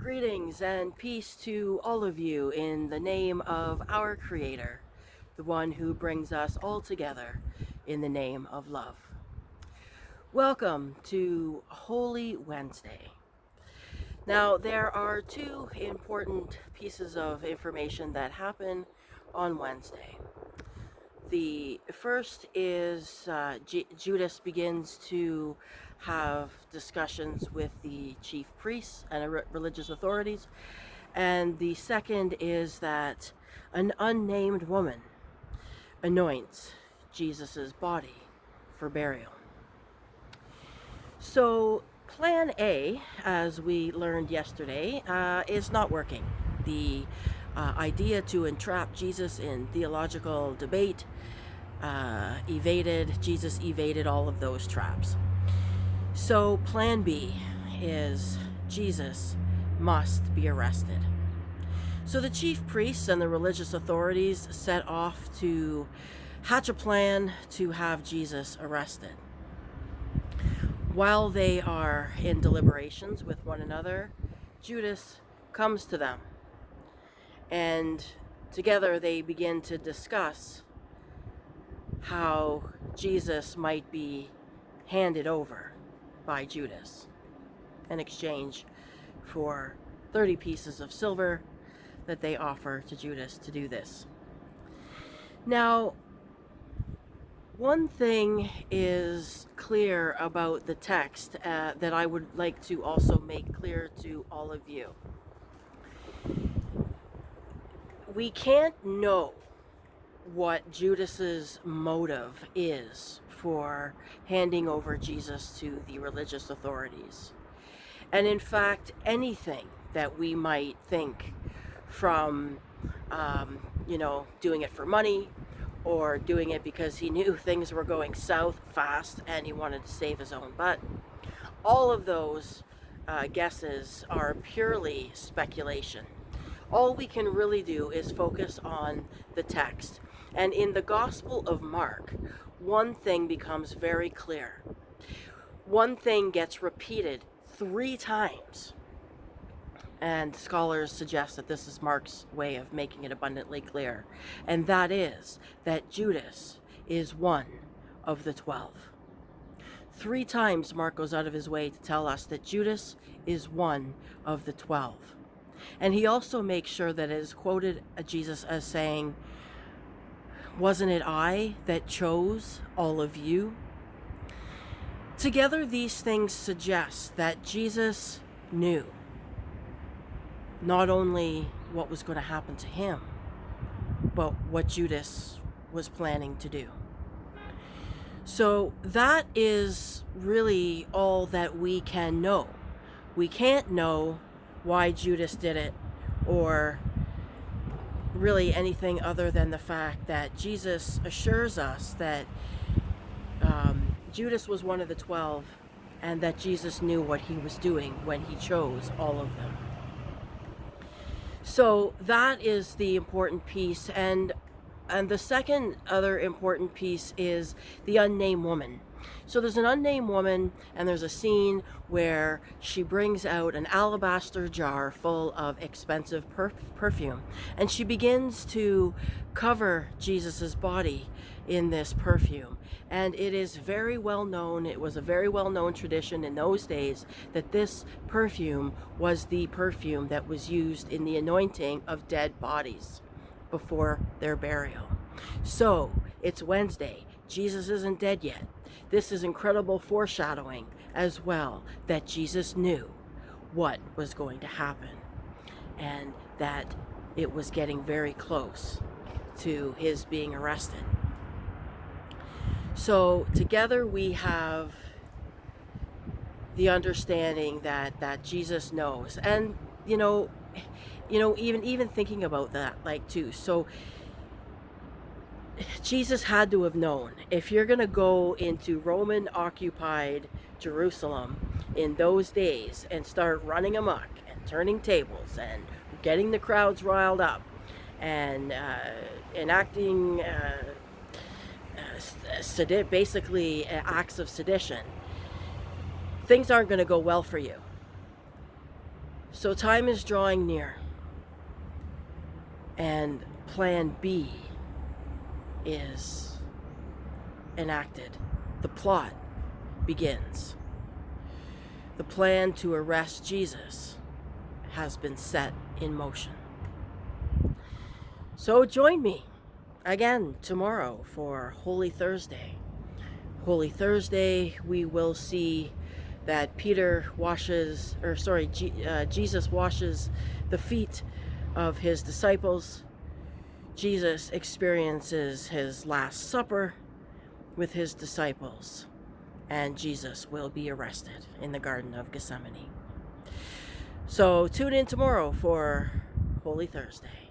Greetings and peace to all of you in the name of our Creator, the one who brings us all together in the name of love. Welcome to Holy Wednesday. Now, there are two important pieces of information that happen on Wednesday. The first is Judas begins to have discussions with the chief priests and religious authorities. And the second is that an unnamed woman anoints Jesus' body for burial. So plan A, as we learned yesterday, is not working. The idea to entrap Jesus in theological debate Jesus evaded all of those traps. So plan B is Jesus must be arrested. So the chief priests and the religious authorities set off to hatch a plan to have Jesus arrested. While they are in deliberations with one another, Judas comes to them, and together they begin to discuss how Jesus might be handed over by Judas in exchange for 30 pieces of silver that they offer to Judas to do this. Now, one thing is clear about the text that I would like to also make clear to all of you. We can't know what Judas's motive is for handing over Jesus to the religious authorities. And in fact, anything that we might think from, doing it for money or doing it because he knew things were going south fast and he wanted to save his own butt, all of those guesses are purely speculation. All we can really do is focus on the text. And in the Gospel of Mark, one thing becomes very clear. One thing gets repeated 3 times. And scholars suggest that this is Mark's way of making it abundantly clear. And that is that Judas is one of the 12. 3 times Mark goes out of his way to tell us that Judas is one of the 12. And he also makes sure that it is quoted Jesus as saying, "Wasn't it I that chose all of you?" Together, these things suggest that Jesus knew not only what was going to happen to him, but what Judas was planning to do. So that is really all that we can know. We can't know why Judas did it, or really anything other than the fact that Jesus assures us that Judas was one of the 12 and that Jesus knew what he was doing when he chose all of them. So that is the important piece. And the second other important piece is the unnamed woman. So there's an unnamed woman, and there's a scene where she brings out an alabaster jar full of expensive perfume, and she begins to cover Jesus's body in this perfume. And it is very well known, it was a very well known tradition in those days, that this perfume was the perfume that was used in the anointing of dead bodies before their burial. So it's Wednesday. Jesus isn't dead yet. This is incredible foreshadowing as well, that Jesus knew what was going to happen and that it was getting very close to his being arrested. So together we have the understanding that Jesus knows. And even thinking about that, so Jesus had to have known, if you're going to go into Roman occupied Jerusalem in those days and start running amok and turning tables and getting the crowds riled up and enacting basically acts of sedition, things aren't going to go well for you. So time is drawing near, and plan B is enacted. The plot begins. The plan to arrest Jesus has been set in motion. So join me again tomorrow for Holy Thursday. Holy Thursday, we will see that Jesus washes the feet of his disciples. Jesus experiences his Last Supper with his disciples, and Jesus will be arrested in the Garden of Gethsemane. So tune in tomorrow for Holy Thursday.